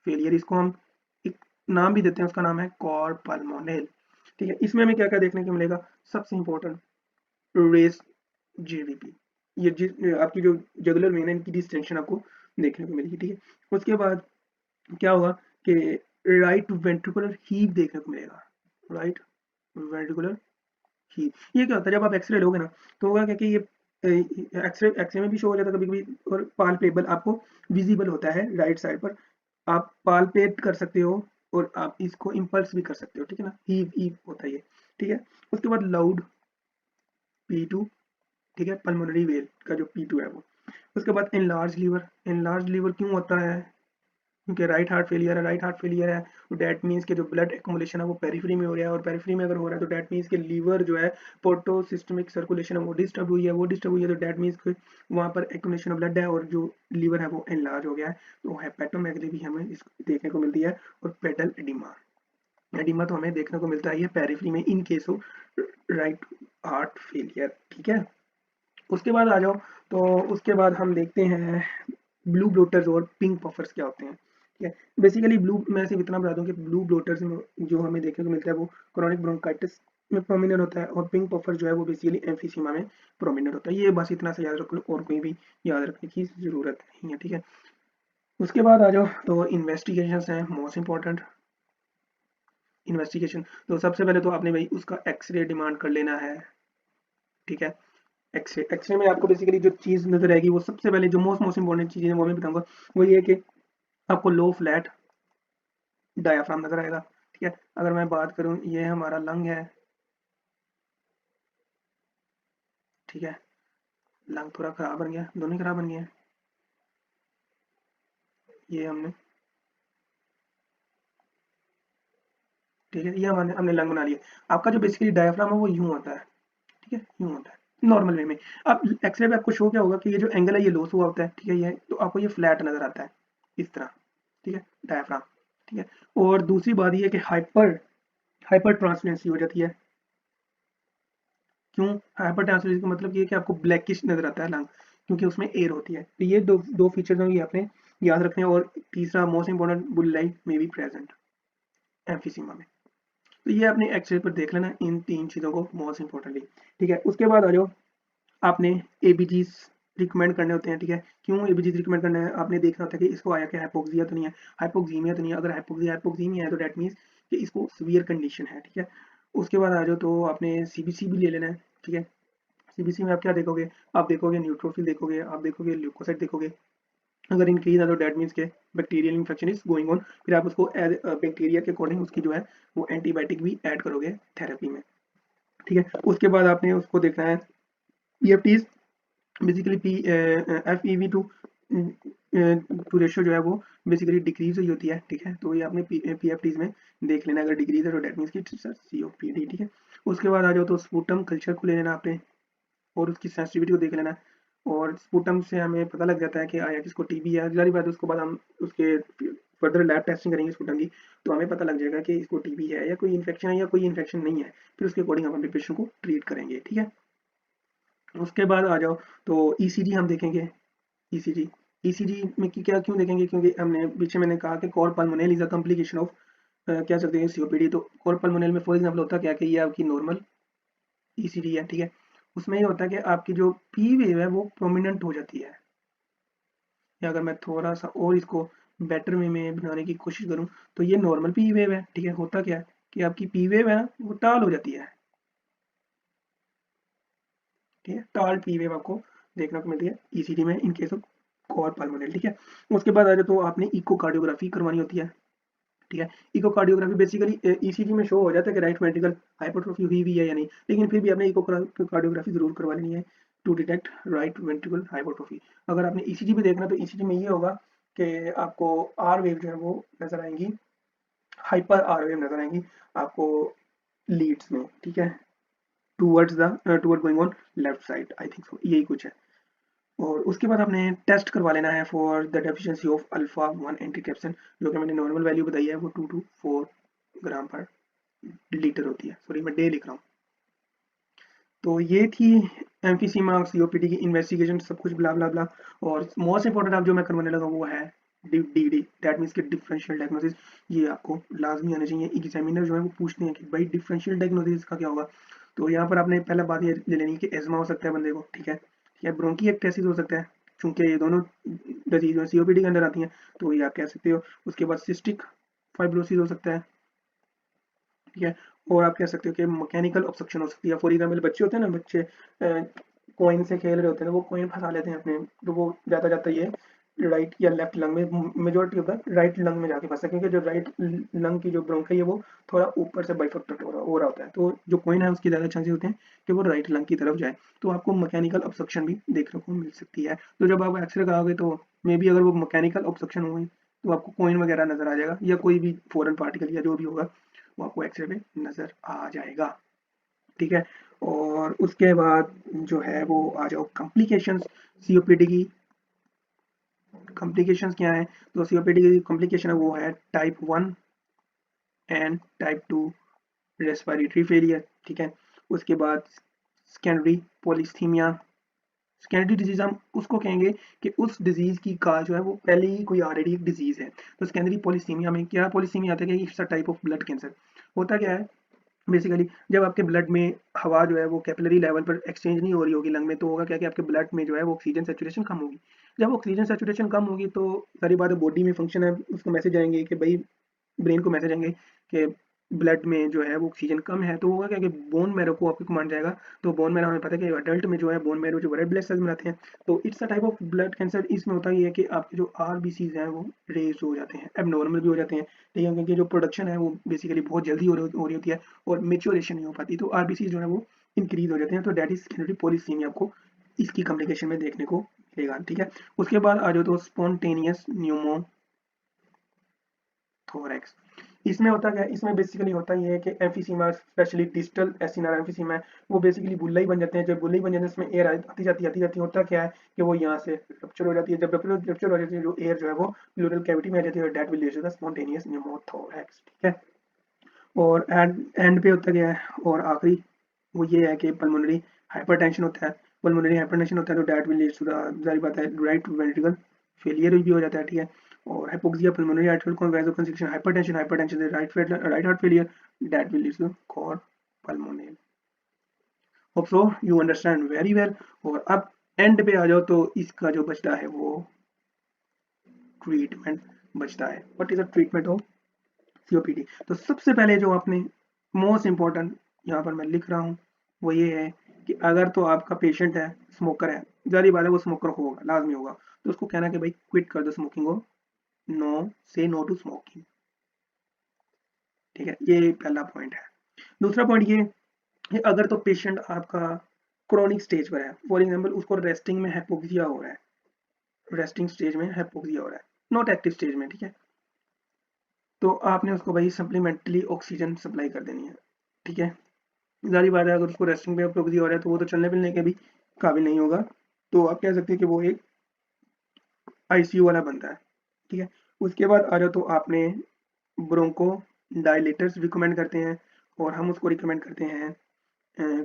failure, इसको हम एक नाम भी देते हैं, उसका नाम है कॉर पल्मोनेल, ठीक है। इसमें हमें क्या क्या देखने को मिलेगा? सबसे इंपॉर्टेंट रेस जेवीपी, ये आपकी जो जगुलर वेन है इनकी डिस्टेंशन आपको देखने को मिलेगी, ठीक है। उसके बाद क्या होगा कि राइट वेंट्रिकुलर हीव देखने को मिलेगा। राइट वेंट्रिकुलर हीव, ये क्या होता है? जब आप एक्सरे लोगे ना तो होगा क्या कि ये एक्सरे में भी शो हो जाता है कभी कभी, और पालपेबल आपको विजिबल होता है राइट साइड पर। आप पालपेट कर सकते हो और आप इसको इम्पल्स भी कर सकते हो, ठीक है ना, हीव हीव होता है ये, ठीक है। उसके बाद लाउड P2, ठीक है, पल्मोनरी वेल का जो P2 है वो। उसके बाद एनलार्ज लीवर। एनलार्ज लीवर क्यों होता है? क्योंकि राइट हार्ट फेलियर है तो डैट मीन्स के जो ब्लड एक्युमुलेशन है वो पेरिफेरी में हो रहा है, और पेरिफेरी में अगर हो रहा है तो डैट मीन्स के लीवर जो है पोर्टो सिस्टमिक सर्कुलेशन है वो डिस्टर्ब हुई है, तो डैट मीन्स कि वहाँ पर एक्युमुलेशन ऑफ ब्लड है और जो लीवर है वो एनलार्ज हो गया है, तो हेपेटोमेगली भी हमें इसको देखने को मिलती है। और पेटल एडिमा, एडिमा तो हमें देखने को मिलता है ये पेरिफेरी में in case of right heart failure, ठीक है। उसके बाद आ जाओ, तो उसके बाद हम देखते हैं ब्लू ब्लोटर्स और पिंक पफर्स क्या होते हैं, ठीक है। बेसिकली ब्लू, मैं सिर्फ इतना बता दूं कि ब्लू ब्लोटर्स में जो हमें देखने को मिलता है वो क्रॉनिक ब्रोंकाइटिस में प्रोमिनेंट होता है, और पिंक पफर जो है वो बेसिकली एम्फीसीमा में प्रोमिनेंट होता है। ये बस इतना सा याद रख लो, और कोई भी याद रखने की जरूरत नहीं है, ठीक है। उसके बाद आ जाओ, तो इन्वेस्टिगेशन है मोस्ट इंपॉर्टेंट। इन्वेस्टिगेशन तो सबसे पहले तो आपने भाई उसका एक्सरे डिमांड कर लेना है, ठीक है। एक्सरे में आपको बेसिकली जो चीज़ नजर आएगी वो सबसे पहले जो मोस्ट मोस्ट इंपॉर्टेंट चीज़ है वो मैं बताऊंगा, वो ये है कि आपको लो फ्लैट डायाफ्राम नजर आएगा, ठीक है। अगर मैं बात करूं, ये हमारा लंग है, ठीक है। लंग थोड़ा खराब बन गया, दोनों ही खराब बन गए हैं। ये हमने, ठीक है, ये हमने हमने लंग बना लिया। आपका जो बेसिकली डायाफ्राम है वो यूं होता है, ठीक है, यूं होता है नॉर्मल वे में। अब एक्सरे पे आपको शो क्या होगा कि ये जो एंगल है ये लॉस हुआ होता है, ठीक है, ये तो आपको ये फ्लैट नजर आता है इस तरह, ठीक है, डायाफ्राम, ठीक है। और दूसरी बात ये है कि हाइपर हाइपर ट्रांसपेरेंसी हो जाती है। क्यों हाइपर ट्रांसपेरेंसी का मतलब ये है कि आपको ब्लैकिश नजर आता है लंग, क्योंकि उसमें एयर होती है। तो ये दो दो फीचर्स हैं, ये आपने याद रखने हैं। और तीसरा मोस्ट इंपॉर्टेंट, बुल लाइट में भी प्रेजेंट एम्फीसीमा में। तो ये आपने एक्सरे पर देख लेना इन तीन चीज़ों को मोस्ट इंपॉर्टेंटली, ठीक है। उसके बाद आ जाओ, आपने एबीजीज रिकमेंड करने होते हैं, ठीक है। क्यों एबीजीज रिकमेंड करना है, आपने देखना होता है कि इसको आया कि हाइपोक्सिया तो नहीं है, हाइपोक्सीमिया तो नहीं है। अगर हाइपोक्सीमिया है तो डेट मीन्स कि इसको सीवियर कंडीशन है, ठीक है। उसके बाद आ जाओ, तो आपने सीबीसी भी ले लेना है, ठीक है। सीबीसी में आप क्या देखोगे, आप देखोगे न्यूट्रोफिल देखोगे, आप देखोगे ल्यूकोसाइट देखोगे। अगर इंक्रीज है तो डेट मीन्स के bacterial infection is going on, फिर आप उसको बैक्टीरिया के अकॉर्डिंग उसकी जो है वो एंटीबायोटिक भी ऐड करोगे थेरेपी में, ठीक है। उसके बाद आपने उसको देखना है PFTs, basically P F E V two ratio जो है वो बेसिकली डिक्रीज हुई होती है, ठीक है। तो ये आपने पी एफ टीज में देख लेना, अगर डिक्रीज है तो डेट मीन्स की सी ओ पी डी, ठीक है। उसके बाद आ जाओ, तो स्पूटम कल्चर को ले लेना आपने, और उसकी सेंसिटिविटी को देख लेना। और स्पूटम से हमें पता लग जाता है कि आया किसको टीबी है, जारी बात है। उसके बाद हम उसके फर्दर लैब टेस्टिंग करेंगे स्पूटम की, तो हमें पता लग जाएगा कि इसको टीबी है या कोई इन्फेक्शन है या कोई इन्फेक्शन नहीं है। फिर उसके अकॉर्डिंग हम अपने पेशेंट को ट्रीट करेंगे, ठीक है। उसके बाद आ जाओ, तो ईसीजी हम देखेंगे। ईसीजी ईसीजी में की क्या क्यों देखेंगे, क्योंकि हमने पीछे मैंने कहा कि cor pulmonale is a complication of क्या सकते हैं सीओपीडी। तो कॉर पल्मोनेल में फॉर एग्जांपल होता क्या कि ये आपकी नॉर्मल ईसीजी है, ठीक है। उसमें ये होता है कि आपकी जो पी वेव है वो प्रोमिनेंट हो जाती है। या अगर मैं थोड़ा सा और इसको बेटर वे में बनाने की कोशिश करूं, तो ये नॉर्मल पी वेव है, ठीक है। होता क्या है कि आपकी पी वेव है ना वो टाल हो जाती है, ठीक है। टाल पी वेव आपको देखने को मिलती है ईसीजी में इन केस ऑफ कॉर पल्मोनल, ठीक है। उसके बाद आ जाए, तो आपने इकोकार्डियोग्राफी करवानी होती है, ठीक है। इकोकार्डियोग्राफी बेसिकली ईसीजी में शो हो जाता है कि राइट वेंट्रिकल हाइपरट्रोफी हुई भी है या नहीं, लेकिन फिर भी आपने इकोकार्डियोग्राफी जरूर करवा लेनी है to detect right ventricle hypertrophy. अगर आपने ईसीजी भी देखना, तो ईसीजी में ये होगा कि आपको आर वेव जो है वो नजर आएंगी, हाइपर आर वेव नजर आएंगी आपको लीड्स में, ठीक है, toward going on left side, I think so यही कुछ है। और उसके बाद आपने टेस्ट करवा लेना है for the deficiency of alpha 1 antitrypsin, जो कि मैंने नॉर्मल वैल्यू बताई है वो 2 to 4 ग्राम पर लीटर होती है, सॉरी मैं डे लिख रहा हूँ। तो ये थी एम्फीसीमा सीओपीडी की इन्वेस्टिगेशन, सब कुछ ब्ला ब्ला ब्ला। और मोस्ट इंपॉर्टेंट आप जो मैं करवाने लगा वो है डी दैट मीन्स कि डिफरेंशियल डायग्नोसिस। ये आपको लाजमी आना चाहिए। एग्जामिनर जो है वो पूछते हैं कि भाई डिफरेंशियल डायग्नोसिस का क्या होगा। तो यहाँ पर आपने पहला बात ये ले लेनी कि एजमा हो सकता है बंदे को, ठीक है, या ब्रोंकिएक्टेसिस हो सकता है, चूंकि ये दोनों डिजीज सीओपीडी के अंदर आती हैं, तो ये आप कह सकते हो। उसके बाद सिस्टिक फाइब्रोसिस हो सकता है, ठीक है। और आप कह सकते हो कि मैकेनिकल ऑब्स्ट्रक्शन हो सकती है। फॉर एग्जाम्पल बच्चे होते हैं ना, बच्चे कॉइन से खेल रहे होते हैं, वो कॉइन फंसा लेते हैं अपने, तो वो जाता जाता ये राइट या लेफ्ट लंग में, मेजोरिटी होता है राइट लंग में जाके फंसता है, क्योंकि जो राइट लंग की जो ब्रोंक है वो थोड़ा ऊपर से बाइफरकेट हो रहा होता है। तो जो कॉइन है उसके ज़्यादा चांसेस होते हैं कि वो राइट लंग की तरफ जाए। तो आपको मैकेनिकल ऑब्स्ट्रक्शन भी देखने को मिल सकती है। तो जब आप एक्सरे कराओगे तो मे बी अगर वो मैकेनिकल ऑब्स्ट्रक्शन हो तो आपको कॉइन वगैरह नजर आ जाएगा, या कोई भी फॉरेन पार्टिकल या जो भी होगा वो आपको एक्सरे में नजर आ जाएगा। ठीक है, और उसके बाद जो है वो आ जाओ कॉम्प्लिकेशंस सीओपीडी की। कॉम्प्लिकेशंस क्या है? तो सीओपीडी की कॉम्प्लिकेशन है वो है type 1 and type 2 respiratory failure. ठीक है, उसके बाद सेकेंडरी पॉलीस्थीमिया। सेकेंडरी डिजीज हम उसको कहेंगे कि उस डिजीज की का जो है वो पहले ही कोई ऑलरेडी एक डिजीज है। तो सेकेंडरी पॉलीस्थीमिया में क्या, पॉलीस्थीमिया आता है कि it's a type of blood cancer. होता क्या है बेसिकली, जब आपके ब्लड में हवा जो है वो कैपिलरी लेवल पर एक्सचेंज नहीं हो रही होगी लंग में, तो होगा क्या कि आपके ब्लड में जो है वो ऑक्सीजन सैचुरेशन कम होगी। जब ऑक्सीजन सैचुरेशन कम होगी तो सारी बात बॉडी में फंक्शन है, उसको मैसेज आएंगे कि भाई, ब्रेन को मैसेज आएंगे कि ब्लड में जो है वो ऑक्सीजन कम है। तो होगा क्या कि बोन मैरो को आपको कमांड जाएगा। तो बोन मैरो हमें पता है कि अडल्ट में जो है बोन मैरो जो रेड ब्लड सेल्स बनाते हैं। तो it's a type of blood cancer. इसमें होता ही है कि आपके जो आरबीसीज हैं वो रेज हो जाते हैं, एबनॉर्मल भी हो जाते हैं। ठीक है, क्योंकि जो प्रोडक्शन है वो बेसिकली बहुत जल्दी हो रही होती है और मेच्योरेशन नहीं हो पाती, तो आरबीसी जो है वो इंक्रीज हो जाते हैं। तो डेट इज सेकेंडरी पॉलीसीमिया आपको इसकी कॉम्प्लिकेशन में देखने को मिलेगा। ठीक है, उसके बाद आ जाओ तो स्पॉन्टेनियस न्यूमोथोरैक्स। इसमें होता क्या है, इसमें बेसिकली होता ही है कि emphysema, specially distal acinar emphysema है, वो बेसिकली बुल्ला ही बन जाते हैं। जब बुल्ला ही बन जाते हैं, इसमें एयर आती जाती होता क्या है कि वो यहाँ से रप्चर हो जाती है। जब रप्चर हो जाती है, जो एयर जो है वो प्लूरल कैविटी में आ जाती है, that will lead to the spontaneous pneumothorax. ठीक है, और एंड पे होता क्या है, और आखिरी वो ये है कि पल्मोनरी हाइपरटेंशन होता है। पल्मोनरी हाइपरटेंशन होता है तो that will lead to the, जारी बात है, राइट वेंट्रिकल फेलियर भी हो जाता है। ठीक है, और hypoxia pulmonary arterial vasoconstriction, hypertension से right heart failure, that will lead to cor pulmonary. Hope so you understand very well. और अब एंड पे आ जाओ तो इसका जो बचता है वो ट्रीटमेंट बचता है। What is the treatment of COPD? तो सबसे पहले जो आपने मोस्ट इंपॉर्टेंट यहाँ पर मैं लिख रहा हूँ वो ये है कि अगर तो आपका पेशेंट है, स्मोकर है, जारी बात है वो स्मोकर होगा, लाजमी होगा, तो उसको कहना कि भाई क्विट कर दो स्मोकिंग को, नो से नो टू स्मोकिंग। ठीक है, ये पहला पॉइंट है। दूसरा पॉइंट ये कि अगर तो पेशेंट आपका क्रोनिक स्टेज पर है, फॉर एग्जाम्पल उसको रेस्टिंग में हाइपोक्सिया हो रहा है, रेस्टिंग स्टेज में हाइपोक्सिया हो रहा है, नॉट एक्टिव स्टेज में। ठीक है, तो आपने उसको भाई सप्लीमेंटली ऑक्सीजन सप्लाई कर देनी है। ठीक है, जारी बात है अगर उसको रेस्टिंग पे प्रोग्रेस हो रहा है तो वो तो चलने फिरने के भी काबिल नहीं होगा, तो आप कह सकते हैं कि वो एक आईसीयू वाला बनता है। ठीक है, उसके बाद आ जाओ तो आपने ब्रोंको डायलेटर्स रिकमेंड करते हैं, और हम उसको रिकमेंड करते हैं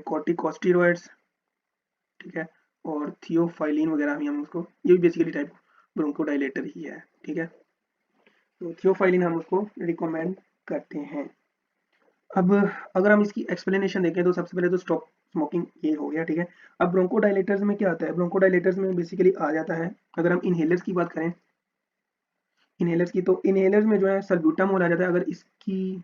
कॉर्टिकोस्टेरॉइड्स। ठीक है, और थियोफाइलिन वगैरह भी हम उसको, ये भी बेसिकली टाइप ब्रोंको डायलेटर ही है। ठीक है, तो थियोफाइलिन हम उसको रिकमेंड करते हैं। अब अगर हम इसकी एक्सप्लेनेशन देखें तो सबसे पहले तो स्टॉप स्मोकिंग ये हो गया। ठीक है, अब ब्रोंकोडायलेटर्स में क्या आता है? ब्रोंकोडायलेटर्स में बेसिकली आ जाता है, अगर हम इनहेलर्स की बात करें, इनहेलर्स की, तो इनहेलर्स में जो है सल्ब्यूटामोल आ जाता है। अगर इसकी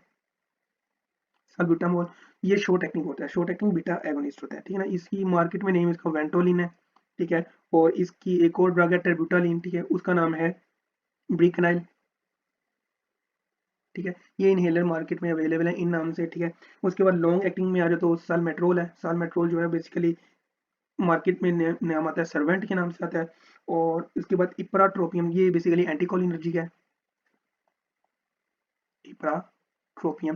सल्ब्यूटामोल, ये शॉर्ट एक्टिंग होता है, शॉर्ट एक्टिंग बीटा एगोनिस्ट होता है। ठीक है ना, इसकी मार्केट में नेम इसका वेंटोलिन है। ठीक है, और इसकी एक और ड्रग है टेरब्यूटालिन। ठीक है, उसका नाम है ब्रिकनाइल। ठीक है, ये इनहेलर मार्केट में अवेलेबल है इन नाम से। ठीक है, उसके बाद लॉन्ग एक्टिंग में आ जाए तो सालमेट्रोल है। सालमेट्रोल जो है बेसिकली मार्केट में नाम आता है सर्वेंट के नाम से आता है। और इसके बाद इप्राट्रोपियम, ये बेसिकली एंटीकोलिनर्जिक है, इप्राट्रोपियम।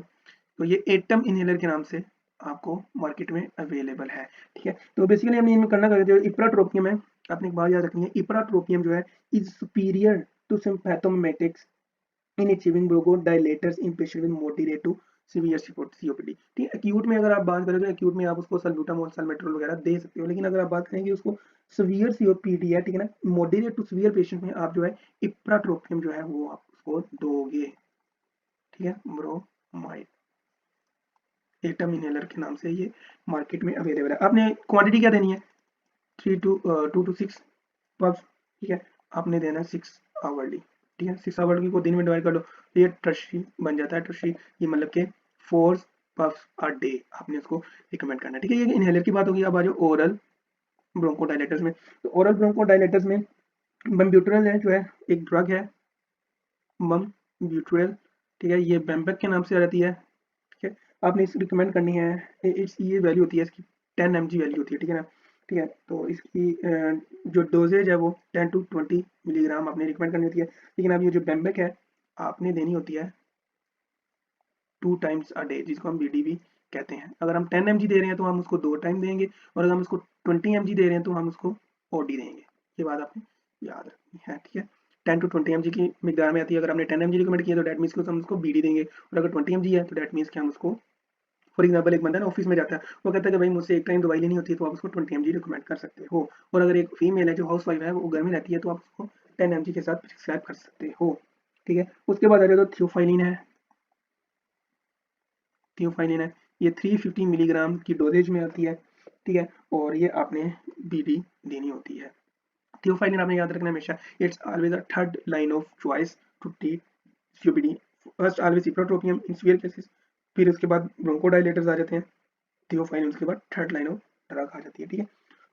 तो ये एटम इनहेलर के नाम से आपको मार्केट में अवेलेबल है। ठीक है, तो बेसिकली हमने इनमें करना जो इप्राट्रोपियम है, आपने एक बात याद रखनी है, इप्राट्रोपियम जो है is superior to sympathomimetics in achieving bronchodilators in patient with moderate to severe COPD. ठीक है, एक्यूट में अगर आप बात करें तो एक्यूट में आप उसको सल्ब्यूटामोल साल्मेट्रोल वगैरह दे सकते हो, लेकिन अगर आप बात करेंगे उसको सीवियर सीओपीडी है, ठीक है ना, मॉडरेट टू सीवियर पेशेंट में आप जो है इप्राट्रोपियम जो है वो आप उसको दोगे। ठीक है, ब्रोमाइड एटम इनहेलर के नाम से ये मार्केट में अवेलेबल है। आपने क्वांटिटी क्या देनी है? 2 to 6 पब्स। ठीक है, आपने देना है 6 आवरली। ठीक है, 6 आवरली को दिन में डिवाइड कर लो तो ये टर्शी बन जाता है। टर्शी ये मतलब के 4 पफ्स अ डे आपने उसको रिकमेंड करना है। ठीक है, ये इनहेलर की बात होगी। अब आ जाओ ओरल ब्रोंकोडायलेटर्स में। तो ओरल ब्रोंकोडायलेटर्स में बम्ब्यूट्रल है जो है एक ड्रग है, बम्ब्यूट्रल। ठीक है, ये बेम्बेक के नाम से आ जाती है। ठीक है, आपने इसे रिकमेंड करनी है, इट्स ये वैल्यू होती है इसकी 10 mg वैल्यू होती है। ठीक है ना, ठीक है। तो इसकी जो डोजेज है वो 10 to 20 मिलीग्राम आपने रिकमेंड करनी होती है। लेकिन अब ये जो बेम्बिक है आपने देनी होती है 2 टाइम्स अ डे, जिसको हम बीडी भी कहते हैं। अगर हम 10 mg दे रहे हैं तो हम उसको 2 टाइम देंगे, और अगर हम उसको 20 mg दे रहे हैं तो हम उसको ओडी देंगे। ये बात आपने याद रखनी है, ठीक है। 10 to 20 mg की मिकदार में आती है। अगर हमने 10 mg रिकमेंड किया तो डेट मीन्स कि हम उसको बीडी देंगे, और अगर 20 mg है तो डेट मीन्स कि हम उसको, फॉर एग्जाम्पल एक बंदा ना ऑफिस में जाता है, वो कहता है कि भाई मुझसे एक टाइम दवाई लेनी होती है, तो आप उसको 20 mg रिकमेंड कर सकते हो। और अगर एक फीमेल है जो हाउस वाइफ है वो घर में रहती है तो आप उसको 10 mg के साथ प्रिस्क्राइब कर सकते हो, ठीक है। उसके बाद आ जाए तो थियोफाइलिन है। थियोफाइलिन है, ये 350 मिलीग्राम की डोजेज में आती है, ठीक है। और ये आपने बीडी देनी होती है। थियोफाइलिन आपने याद रखना हमेशा, it's always a third line of choice to treat COPD. First always ipratropium in severe cases, फिर उसके बाद ब्रोंकोडायलेटर्स आ जाते हैं, थियोफाइलिन उसके बाद थर्ड लाइन ऑफ ड्रग आ जाती है, ठीक है।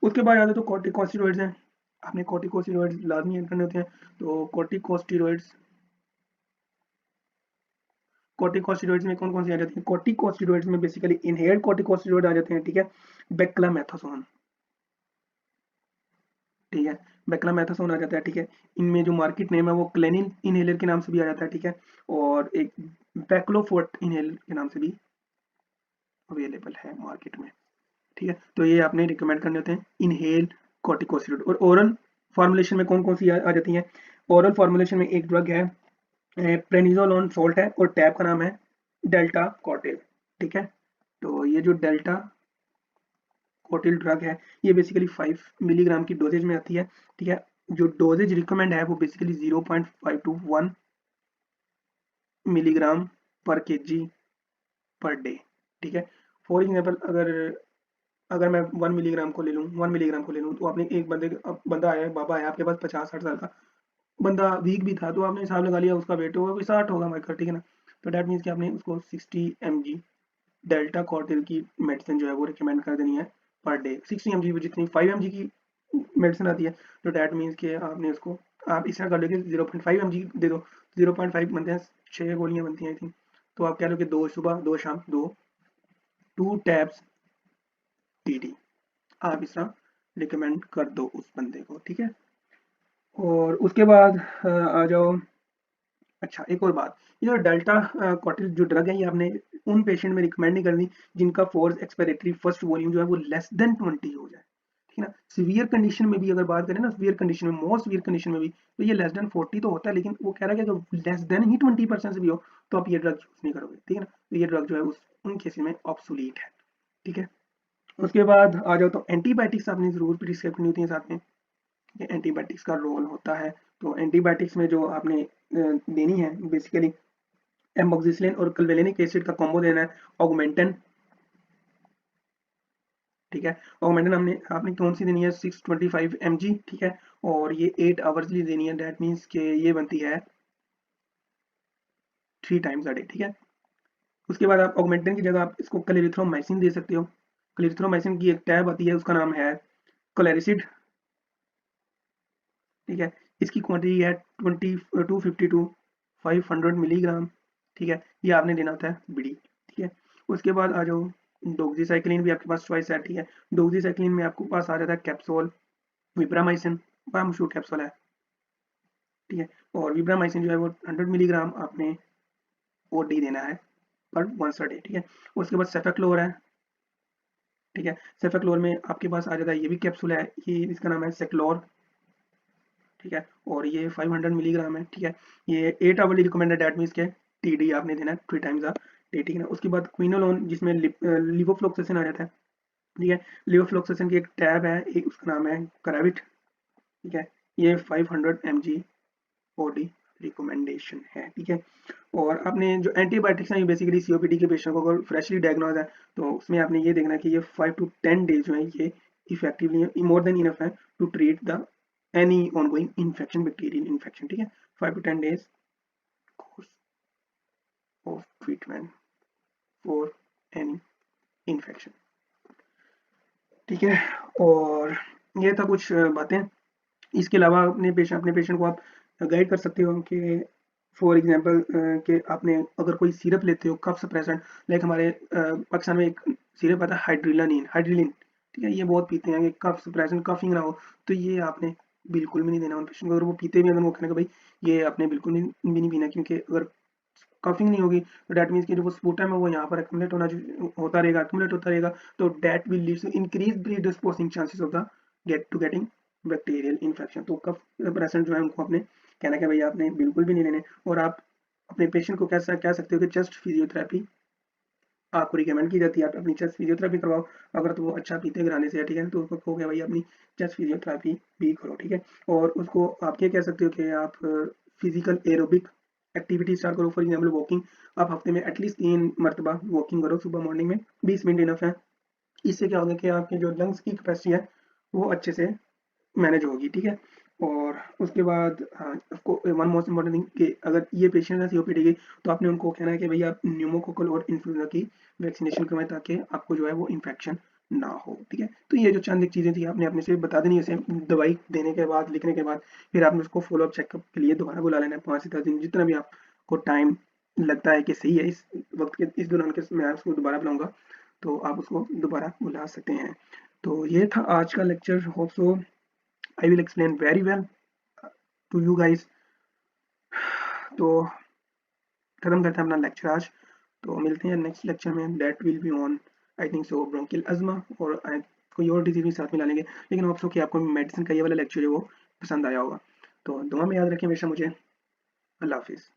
उसके बाद आते तो कॉर्टिकोस्टेरॉइड्स हैं। आपने कॉर्टिकोस्टेरॉइड्स लाजमी ऐड करने होते हैं। तो कॉर्टिकोस्टेरॉइड्स में कौन कौन से आ जाते हैं? कॉर्टिकोस्टेरॉइड्स में बेसिकली इनहेल्ड कॉर्टिकोस्टेरॉइड आ जाते हैं, ठीक है। बेक्लामेथासोन, ठीक है। बेक्लामेथासोन आ जाता है, ठीक है। इनमें जो मार्केट नेम है वो क्लेनिन इनहेलर के नाम से भी आ जाता है, ठीक है। और एक बैक्लोफोर्ट इनहेलर के नाम से भी अवेलेबल है मार्केट में, ठीक है। तो ये आपने रिकमेंड करने होते हैं इनहेल कॉर्टिकोस्टेरॉइड। और ओरल फॉर्मुलेशन में कौन कौन सी आ जाती हैं? ओरल फॉर्मुलेशन में एक ड्रग है प्रेनिजोलोन सोल्ट है, और टैब का नाम है डेल्टा कॉर्टिल, ठीक है। तो ये जो डेल्टा कॉर्टिल ड्रग है ये बेसिकली 5 मिलीग्राम की डोजेज में आती है, ठीक है। जो डोजेज रिकमेंड है वो बेसिकली 0.5 to 1 मिलीग्राम पर केजी पर डे, ठीक है। फॉर एग्जाम्पल अगर अगर मैं 1 मिलीग्राम को ले लूँ, 1 मिलीग्राम को ले लूँ, तो आपने एक बंदा आया है, बाबा आया आपके पास 50-60 साल का बंदा, वीक भी था, तो आपने हिसाब लगा लिया उसका वेट होगा कोई 60 होगा माइकर, ठीक है ना। तो डेट मीन्स कि आपने उसको 60 mg डेल्टा कॉर्टिल की मेडिसिन जो है वो रिकमेंड कर देनी है पर डे। 60 mg जितनी 5 mg की मेडिसिन आती है, तो डेट मीन्स कि आपने उसको, आप इस तरह कर लो कि 0.5 mg दे दो। 0.5 बनते हैं 6 गोलियां बनती हैं आई थिंक। तो आप कह लो कि 2 सुबह 2 शाम 2, 2 टैब्स टीडी आप इस तरह रिकमेंड कर दो उस बंदे को, ठीक है। और उसके बाद आ जाओ। अच्छा, एक और बात, ये जो डेल्टा कॉर्टिल जो ड्रग है ये आपने उन पेशेंट में रिकमेंड नहीं करनी जिनका फोर्स एक्सपिरेटरी फर्स्ट वॉल्यूम जो है वो लेस देन 20 हो जाए, ठीक है ना। सीवियर कंडीशन में भी अगर बात करें ना, सीवियर कंडीशन में, मोस्ट सीवियर कंडीशन में भी, तो ये लेस देन 40 तो होता है, लेकिन वो कह रहा है कि अगर लेस देन ही 20% से भी हो तो आप ये ड्रग यूज नहीं करोगे, ठीक है ना। तो ये ड्रग जो है उस उन केसेस में ऑब्सोलीट है, ठीक है। उसके बाद आ जाओ तो एंटीबायोटिक्स आपने जरूर प्रिस्क्राइब करनी होती है साथ में, एंटीबायोटिक्स का रोल होता है। तो एंटीबायोटिक्स में जो आपने देनी है बेसिकली एमोक्सिसिलिन और क्लवेनिक एसिड का कॉम्बो देना है, ऑगमेंटन, ठीक है। ऑगमेंटन हमने आपने कौन सी देनी है? 625 mg, ठीक है। और ये 8 आवर्सली देनी है, दैट मीन्स कि ये बनती है 3 टाइम्स अ डे, ठीक है। उसके बाद आप ऑगमेंटन की जगह आप इसको क्लेरिथ्रोमाइसिन दे सकते हो। क्लेरिथ्रोमाइसिन की एक टैब आती है उसका नाम है क्लेरिसिड, ठीक है। इसकी क्वांटिटी है 250 to 500 मिलीग्राम, ठीक है। ये आपने देना होता है बीडी, ठीक है। उसके बाद आ जाओ, डोक्सीसाइक्लिन भी आपके पास चॉइस है, ठीक है। डोक्सीसाइक्लिन में आपके पास आ जाता है कैप्सूल विब्रामाइसिन, बड़ा मशहूर कैप्सूल है, ठीक है। और विब्रामाइसिन जो है वो 100 मिलीग्राम आपने ओडी देना है पर वंस अ डे, ठीक है। उसके बाद सेफेक्लोर है, ठीक है। सेफेक्लोर में आपके पास आ जाता है ये भी कैप्सूल है, ये इसका नाम है सेक्लोर, ठीक है। और ये 500 मिलीग्राम है, ठीक है। ये 8 आवरली रिकमेंडेड, दैट मीन्स के टीडी आपने देना है 3 टाइम्स अ डे, ठीक है ना। उसके बाद क्विनोलोन जिसमें लिवोफ्लोक्सेसिन आ जाता है, ठीक है। लिवोफ्लोक्सेसिन की एक टैब है, एक उसका नाम है कराविट, ठीक है। ये 500 mg ओडी रिकमेंडेशन है, ठीक है। और आपने जो एंटीबायोटिक्स हैं ये बेसिकली सीओपीडी के पेशेंट को अगर फ्रेशली डायग्नोज है तो उसमें आपने ये देखना है कि ये 5 to 10 डेज जो है ये इफेक्टिवली मोर देन इनफ है to treat the any ongoing infection, bacterial infection, ठीक है। 5 to 10 days course of treatment for any infection, ठीक है। और ये था कुछ बातें। इसके अलावा अपने पेशेंट को आप गाइड कर सकते हो कि फॉर एग्जांपल कि आपने अगर कोई सिरप लेते हो कफ सप्रेसेंट, लाइक हमारे पाकिस्तान में एक सिरप आता है हाइड्रिलानिन, हाइड्रिलिन, ठीक है, ये बहुत पीते हैं कि कफ सप्रेशन, कफिंग ना हो, तो ये आपने बिल्कुल भी नहीं देना उन पेशेंट को। अगर वो पीते भी हैं तो उनको कहना कि भाई ये आपने बिल्कुल भी नहीं पीना, क्योंकि अगर कफिंग नहीं होगी तो दैट मीन्स कि जो वो स्पूटम है वो यहाँ पर एक्युमुलेट होता रहेगा, एक्युमुलेट होता रहेगा, तो that will lead to increase predisposing chances of the getting bacterial infection. तो कफ सप्रेसेंट जो है उनको आपने कहना कि भाई आपने बिल्कुल भी नहीं लेने। और आप अपने पेशेंट को कैसा कह सकते हो कि चेस्ट फिजियोथेरेपी आपको रिकमेंड की जाती है, आप अपनी चेस्ट फिजियोथेरेपी करवाओ। अगर तो वो अच्छा पीते कराने से है, ठीक है, तो उसको कहो कि भाई अपनी चेस्ट फिजियोथेरेपी भी करो, ठीक है। और उसको आप ये कह सकते हो कि आप फिजिकल एरोबिक एक्टिविटी स्टार्ट करो, फॉर एग्जाम्पल वॉकिंग। आप हफ्ते में एटलीस्ट 3 मरतबा वॉकिंग करो, सुबह मॉर्निंग में 20 मिनट इनफ है। इससे क्या होगा कि आपकी जो लंग्स की कैपेसिटी है वो अच्छे से मैनेज होगी, ठीक है। और उसके बाद आपको वन मोस्ट इम्पोर्टेंट थिंग कि अगर ये पेशेंट है सीओपीडी की, तो आपने उनको कहना है कि भैया आप न्यूमोकोकल और इन्फ्लुएंजा की वैक्सीनेशन करवाएं, ताकि आपको जो है वो इन्फेक्शन ना हो, ठीक है। तो ये जो चंद एक चीज़ें थी आपने अपने से बता देनी है, जैसे दवाई देने के बाद, लिखने के बाद, फिर आपने उसको फॉलोअप चेकअप के लिए दोबारा बुला लेना है 5 से 10 दिन, जितना भी आपको टाइम लगता है कि सही है इस वक्त के इस दौरान के मैं उसको दोबारा बुलाऊंगा, तो आप उसको दोबारा बुला सकते हैं। तो ये था आज का lecture. Hope so I will explain very well to you guys। तो खत्म करते हैं अपना लेक्चर आज। तो मिलते हैं नेक्स्ट लेक्चर में, that will be on I think so bronchial Azma, और कोई और डिजीज भी साथ में ला लेंगे। लेकिन होप सो कि आपको मेडिसिन का ये वाला लेक्चर है वो पसंद आया होगा। तो दुआ में याद रखें हमेशा मुझे। अल्लाह हाफिज़।